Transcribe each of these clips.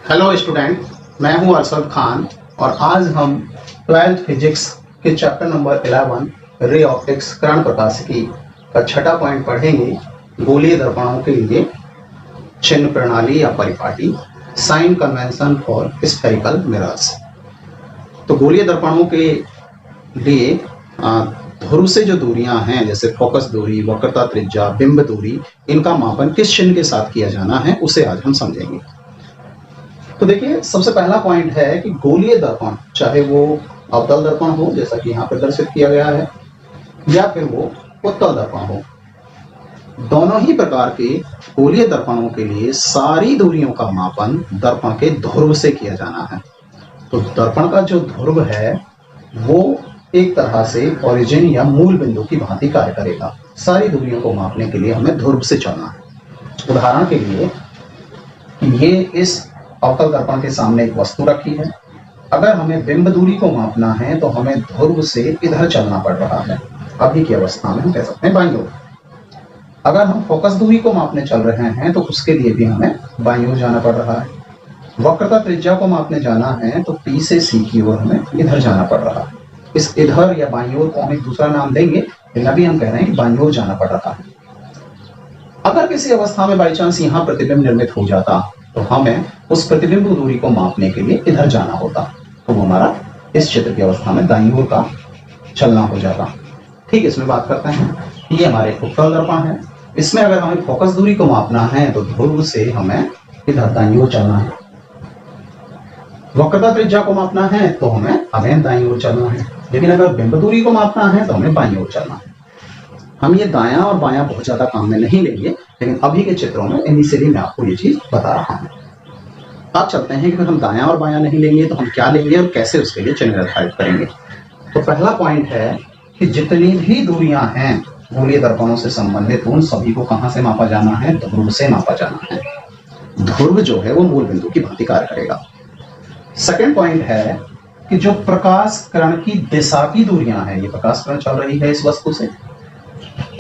Hello student, मैं हूं अरशद खान और आज हम 12th फिजिक्स के चैप्टर नंबर 11 रे ऑप्टिक्स किरण प्रकाशिकी का छठा पॉइंट पढ़ेंगे। गोलीय दर्पणों के लिए चिन्ह प्रणाली या परिपाटी, sign convention for spherical mirrors. तो गोलीय दर्पणों के लिए ध्रुव से जो दूरियां हैं, जैसे फोकस दूरी, वक्रता त्रिज्या, बिंब दूरी, इनका मापन किस चिन्ह के साथ किया जाना है उसे आज हम समझेंगे। तो देखिए, सबसे पहला पॉइंट है कि गोलीय दर्पण, चाहे वो अवतल दर्पण हो जैसा कि यहाँ प्रदर्शित किया गया है, या फिर वो उत्तल दर्पण हो, दोनों ही प्रकार के गोलीय दर्पणों के लिए सारी दूरियों का मापन दर्पण के ध्रुव से किया जाना है। तो दर्पण का जो ध्रुव है वो एक तरह से ओरिजिन या मूल बिंदु की भांति कार्य करेगा। सारी दूरियों को मापने के लिए हमें ध्रुव से चलना है। उदाहरण के लिए, ये इस अवतल दर्पण के सामने एक वस्तु रखी है। अगर हमें बिंब दूरी को मापना है तो हमें ध्रुव से इधर चलना पड़ रहा है। अभी की अवस्था में हम कह सकते हैं बाईं ओर। अगर हम फोकस दूरी को मापने चल रहे हैं तो उसके लिए भी हमें बाईं ओर जाना पड़ रहा है। वक्रता त्रिज्या को मापने जाना है तो P से C की ओर हमें इधर जाना पड़ रहा है। इस इधर या बाईं ओर को हम एक दूसरा नाम देंगे, लेकिन अभी हम कह रहे हैं कि बाईं ओर जाना पड़ रहा है। अगर किसी अवस्था में बाई चांस यहाँ प्रतिबिंब निर्मित हो जाता तो हमें उस प्रतिबिंब दूरी को मापने के लिए इधर जाना होता, तो वो हमारा इस चित्र की अवस्था में दाईं ओर का चलना हो जाता। ठीक, इसमें बात करते हैं। ये हमारे उत्तल दर्पण है। इसमें अगर हमें फोकस दूरी को मापना है तो ध्रुव से हमें इधर दाईं ओर चलना है। वक्रता त्रिज्या को मापना है तो हमें दाईं ओर चलना है। लेकिन अगर बिंब दूरी को मापना है तो हमें बाईं ओर चलना है। हम ये दायां और बायां बहुत ज्यादा काम में नहीं लेंगे, लेकिन अभी के चित्रों में इनिशियली मैं आपको ये चीज बता रहा हूं। अब चलते हैं कि हम दायां और बायां नहीं लेंगे तो हम क्या लेंगे और कैसे उसके लिए चिन्ह निर्धारित करेंगे। तो पहला पॉइंट है कि जितनी भी दूरियां हैं गोलीय दर्पणों से संबंधित, उन सभी को कहां से मापा जाना है? ध्रुव से मापा जाना है। ध्रुव जो है वो मूल बिंदु की भांति कार्य करेगा। सेकेंड पॉइंट है कि जो प्रकाश किरण की दिशा की दूरियां हैं, ये प्रकाश किरण चल रही है इस वस्तु से,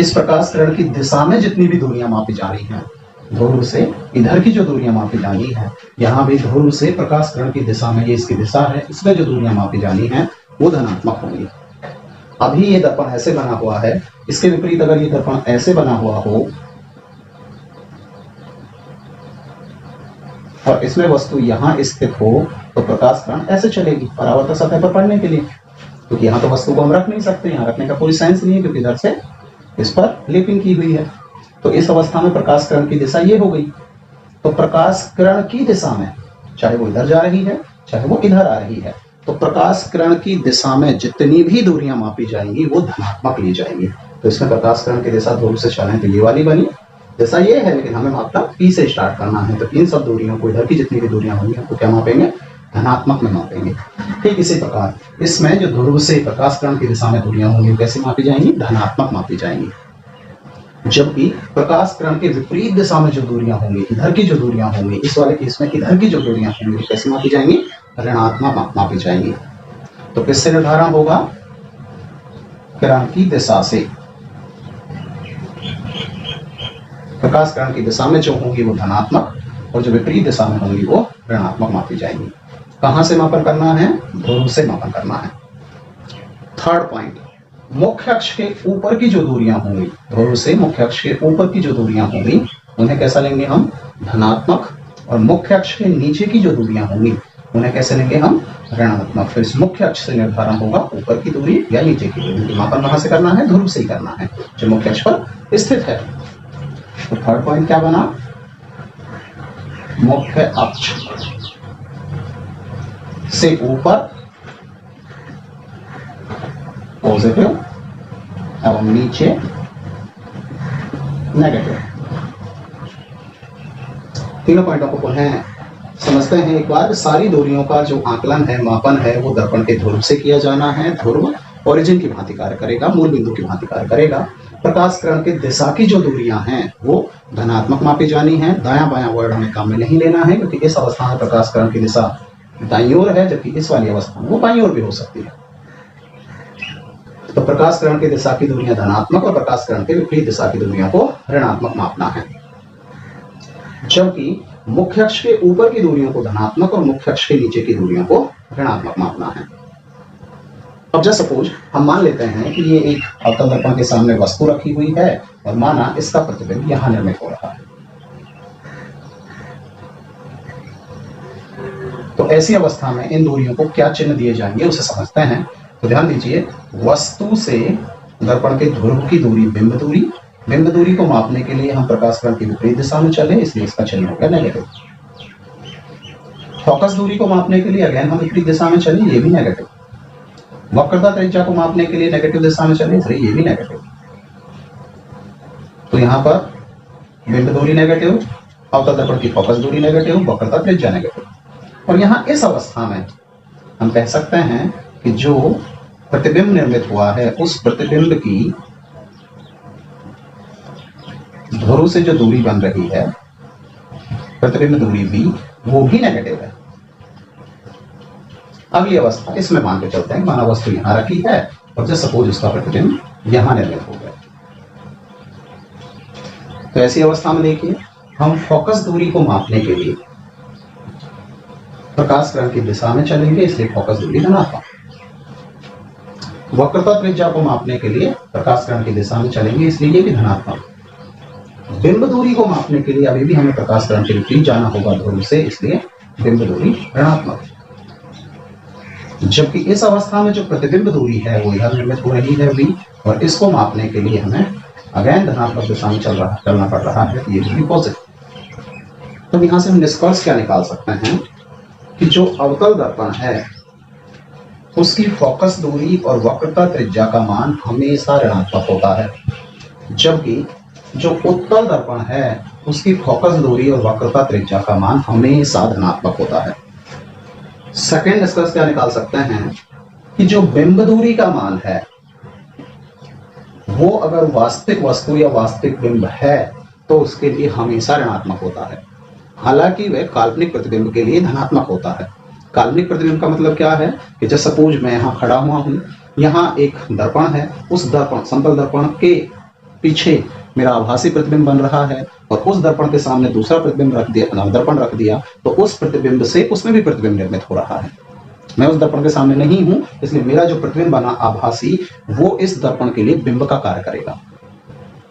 इस प्रकाश किरण की दिशा में जितनी भी दूरियां मापी जा रही हैं, ध्रुव से इधर की जो दूरियां मापी जानी है, यहाँ भी ध्रुव से प्रकाश किरण की दिशा में, ये इसकी दिशा है, इसमें जो दूरियां मापी जानी है वो धनात्मक होंगी। अभी ये दर्पण ऐसे बना हुआ है, इसके विपरीत अगर ये दर्पण ऐसे बना हुआ हो और इसमें वस्तु यहाँ स्थित हो तो प्रकाश किरण ऐसे चलेगी परावर्तक सतह पर पड़ने के लिए, क्योंकि यहाँ तो वस्तु को हम रख नहीं सकते, यहाँ रखने का कोई सेंस नहीं है क्योंकि इधर से इस पर लेपिंग की हुई है। तो इस अवस्था में प्रकाश किरण की दिशा ये हो गई। तो प्रकाश किरण की दिशा में, चाहे वो इधर जा रही है चाहे वो इधर आ रही है, तो प्रकाश किरण की दिशा में जितनी भी दूरियां मापी जाएंगी वो धनात्मक ली जाएंगी। तो इसमें प्रकाश किरण की दिशा ध्रुव से चलें तो ये वाली बनी, दिशा ये है, लेकिन हमें मापना P से स्टार्ट करना है। तो इन सब दूरियों को, इधर की जितनी भी दूरियां होंगी तो क्या मापेंगे? धनात्मक में मापेंगे। ठीक इसी प्रकार इसमें जो ध्रुव से प्रकाश किरण की दिशा में दूरियां होंगी कैसे मापी जाएंगी? धनात्मक मापी जाएंगी। जबकि प्रकाश किरण के विपरीत दिशा में जो दूरियां होंगी, इधर की जो दूरियां होंगी, इस वाले केस में इधर की जो दूरियां होंगी कैसे मापी जाएंगी? ऋणात्मक मापी जाएंगी। तो किससे निर्धारण होगा? किरण की दिशा से। प्रकाश किरण की दिशा में जो होंगी वो धनात्मक और जो विपरीत दिशा में होंगी वो ऋणात्मक मापी जाएंगी। कहां से मापन करना है? ध्रुव से मापन करना है। थर्ड पॉइंट, मुख्य अक्ष के ऊपर की जो दूरियां होंगी, ध्रुव से मुख्य अक्ष के ऊपर की जो दूरियां होंगी उन्हें कैसा लेंगे हम? धनात्मक। और मुख्य अक्ष के नीचे की जो दूरियां होंगी उन्हें कैसे लेंगे हम? ऋणात्मक। तो इस मुख्य अक्ष से निर्धारण होगा ऊपर की दूरी या नीचे की दूरी। मापन कहां से करना है? ध्रुव से ही करना है जो मुख्य अक्ष पर स्थित है। तो थर्ड पॉइंट क्या बना? मुख्य अक्ष से ऊपर पॉजिटिव एवं नीचे नेगेटिव। तीनों पॉइंटों को पुनः समझते हैं एक बार। सारी दूरियों का जो आकलन है, मापन है, वो दर्पण के ध्रुव से किया जाना है। ध्रुव ओरिजिन की भांति कार्य करेगा, मूल बिंदु की भांति कार्य करेगा। प्रकाश किरण की दिशा की जो दूरियां हैं वो धनात्मक मापी जानी है। दायां बायां वर्ड हमें काम में नहीं लेना है, क्योंकि इस अवस्था में प्रकाश किरण की दिशा दाईं ओर है, जबकि इस वाली अवस्था में वो बाईं ओर भी हो सकती है। तो प्रकाश किरण की दिशा की दूरियां धनात्मक और प्रकाश किरण के विपरीत दिशा की दूरियों को ऋणात्मक मापना है। जबकि मुख्य अक्ष के ऊपर की दूरियों को धनात्मक और मुख्य अक्ष के नीचे की दूरियों को ऋणात्मक मापना है। अब जस्ट सपोज हम मान लेते हैं कि ये एक अवतल दर्पण के सामने वस्तु रखी हुई है और माना इसका प्रतिबिंब यहां निर्मित हो रहा है। तो ऐसी अवस्था में इन दूरियों को क्या चिन्ह दिए जाएंगे उसे समझते हैं। तो ध्यान दीजिए, वस्तु से दर्पण के ध्रुव की दूरी बिंब दूरी, बिंब दूरी को मापने के लिए हम प्रकाश किरण की विपरीत दिशा में चले, इसलिए इसका चिन्ह हो गया नेगेटिव। फोकस दूरी को मापने के लिए अगेन हम विपरीत दिशा में चले, ये भी नेगेटिव। वक्रता त्रिज्या को मापने के लिए नेगेटिव दिशा में चले, इसलिए ये भी नेगेटिव। तो यहां पर बिंब दूरी नेगेटिव, अवतल दर्पण की फोकस दूरी नेगेटिव, वक्रता त्रिज्या नेगेटिव। और यहां इस अवस्था में हम कह सकते हैं कि जो प्रतिबिंब निर्मित हुआ है उस प्रतिबिंब की ध्रुव से जो दूरी बन रही है, प्रतिबिंब दूरी भी, वो भी नेगेटिव है। अगली अवस्था इसमें मान के चलते हैं, माना वस्तु यहां रखी है और जस्ट सपोज उसका प्रतिबिंब यहां निर्मित हो गया। तो ऐसी अवस्था में देखिए, हम फोकस दूरी को मापने के लिए प्रकाश किरण की दिशा में चलेंगे, इसलिए फोकस दूरी धनात्मक। वक्रता त्रिज्या को मापने के लिए प्रकाश किरण की दिशा में चलेंगे, इसलिए ये भी धनात्मक। बिंब दूरी को मापने के लिए अभी भी हमें प्रकाश किरण के विपरीत जाना होगा ध्रुव से, इसलिए बिंब दूरी ऋणात्मक। जबकि इस अवस्था में जो प्रतिबिंब दूरी है वो इधर निर्मित हो रही है v, और इसको मापने के लिए हमें अगेन धनात्मक दिशा में चलना पड़ रहा है, ये भी पॉजिटिव। तो यहां से हम निष्कर्ष क्या निकाल सकते हैं कि जो अवतल दर्पण है उसकी फोकस दूरी और वक्रता त्रिज्या का मान हमेशा ऋणात्मक होता है, जबकि जो उत्तल दर्पण है उसकी फोकस दूरी और वक्रता त्रिज्या का मान हमेशा धनात्मक होता है। सेकेंड निष्कर्ष क्या निकाल सकते हैं कि जो बिंब दूरी का मान है वो अगर वास्तविक वस्तु या वास्तविक बिंब है तो उसके लिए हमेशा ऋणात्मक होता है, हालांकि वह काल्पनिक प्रतिबिंब के लिए धनात्मक होता है। काल्पनिक प्रतिबिंब का मतलब क्या है कि जैसे सपोज मैं यहां खड़ा हुआ हूं, यहां एक दर्पण है, उस दर्पण समतल दर्पण के पीछे मेरा आभासी प्रतिबिंब बन रहा है और उस दर्पण के सामने दूसरा प्रतिबिंब रख दिया, दर्पण रख दिया, तो उस प्रतिबिंब से उसमें भी प्रतिबिंब निर्मित हो रहा है। मैं उस दर्पण के सामने नहीं हूं, इसलिए मेरा जो प्रतिबिंब बना आभासी वो इस दर्पण के लिए बिंब का कार्य करेगा।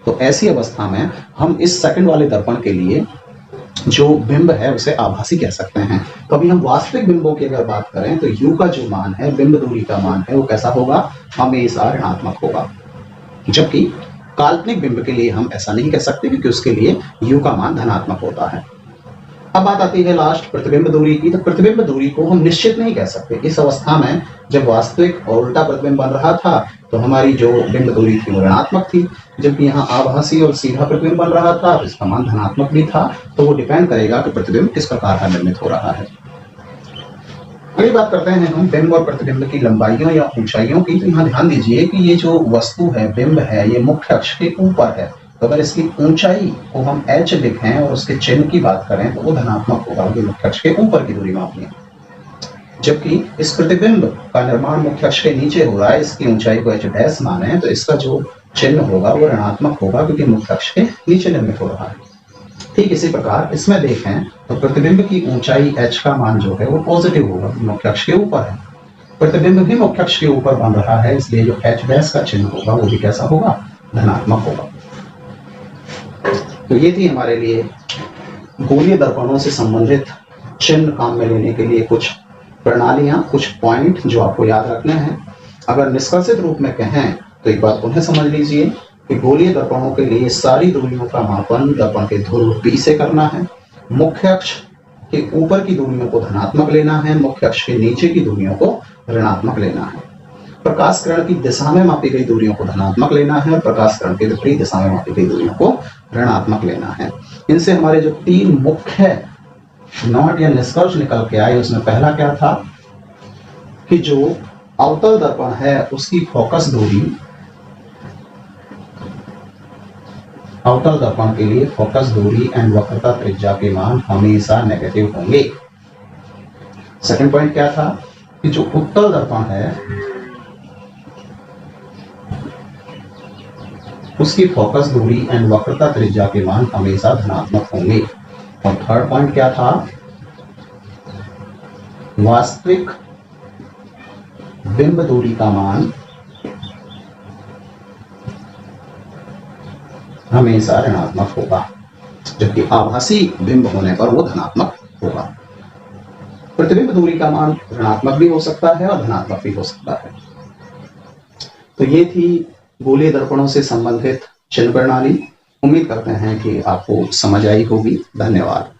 तो ऐसी अवस्था में हम इस सेकंड वाले दर्पण के लिए जो बिंब है उसे आभासी कह सकते हैं। तो अभी हम वास्तविक बिंबों की अगर बात करें तो u का जो मान है, बिंब दूरी का मान है, वो कैसा होगा, हमेशा ऋणात्मक होगा। जबकि काल्पनिक बिंब के लिए हम ऐसा नहीं कह सकते क्योंकि उसके लिए u का मान धनात्मक होता है। अब बात आती है लास्ट प्रतिबिंब दूरी की। तो प्रतिबिंब दूरी को हम निश्चित नहीं कह सकते। इस अवस्था में जब वास्तविक और उल्टा प्रतिबिंब बन रहा था तो हमारी जो बिंब दूरी थी वो ऋणात्मक थी, जबकि यहाँ आभासी और सीधा प्रतिबिंब बन रहा था तो इसका मान धनात्मक भी था। तो वो डिपेंड करेगा कि प्रतिबिंब किस प्रकार का निर्मित हो रहा है। अगली बात करते हैं हम बिंब और प्रतिबिंब की लंबाइयों या ऊंचाइयों की। तो यहाँ ध्यान दीजिए कि ये जो वस्तु है, बिंब है, ये मुख्य अक्ष के ऊपर है। तो अगर इसकी ऊंचाई को हम h लिखें और उसके चिन्ह की बात करें तो वो धनात्मक होगा, क्योंकि मुख्य अक्ष के ऊपर की दूरी मापनी है। जबकि इस प्रतिबिंब का निर्माण मुख्य अक्ष के नीचे हो रहा है, इसकी ऊंचाई को h डैश माने तो इसका जो चिन्ह होगा वो ऋणात्मक होगा, क्योंकि मुख्य अक्ष के नीचे निर्मित हो रहा है। ठीक इसी प्रकार इसमें देखें तो प्रतिबिंब की ऊंचाई h का मान जो है वो पॉजिटिव होगा, मुख्य अक्ष के ऊपर है। प्रतिबिंब भी मुख्य अक्ष के ऊपर बन रहा है, इसलिए जो h डैश का चिन्ह होगा वो भी कैसा होगा, धनात्मक होगा। तो ये थी हमारे लिए गोलीय दर्पणों से संबंधित चिन्ह काम में लेने के लिए कुछ प्रणालियां, कुछ पॉइंट जो आपको याद रखने हैं। अगर निष्कर्षित रूप में कहें तो एक बात पुनः समझ लीजिए कि गोलीय दर्पणों के लिए सारी दूरियों का मापन दर्पण के ध्रुव P से करना है। मुख्य अक्ष के ऊपर की दूरियों को धनात्मक लेना है, मुख्य अक्ष के नीचे की दूरियों को ऋणात्मक लेना है। प्रकाश किरण की दिशा में मापी गई दूरियों को धनात्मक लेना है और प्रकाश किरण के विपरीत दिशा में मापी गई दूरियों को ऋणात्मक लेना है। इनसे हमारे जो 3 मुख्य नोट या निष्कर्ष निकल के आए, उसमें पहला क्या था कि जो अवतल दर्पण है उसकी फोकस दूरी, अवतल दर्पण के लिए फोकस दूरी एंड वक्रता त्रिज्या के मान हमेशा नेगेटिव होंगे। सेकंड पॉइंट क्या था कि जो उत्तल दर्पण है उसकी फोकस दूरी एंड वक्रता त्रिज्या के मान हमेशा धनात्मक होंगे। और थर्ड पॉइंट क्या था, वास्तविक बिंब दूरी का मान हमेशा ऋणात्मक होगा, जबकि आभासी बिंब होने पर वो धनात्मक होगा। प्रतिबिंब दूरी का मान ऋणात्मक भी हो सकता है और धनात्मक भी हो सकता है। तो ये थी गोलीय दर्पणों से संबंधित चिन्ह प्रणाली। उम्मीद करते हैं कि आपको समझ आई होगी। धन्यवाद।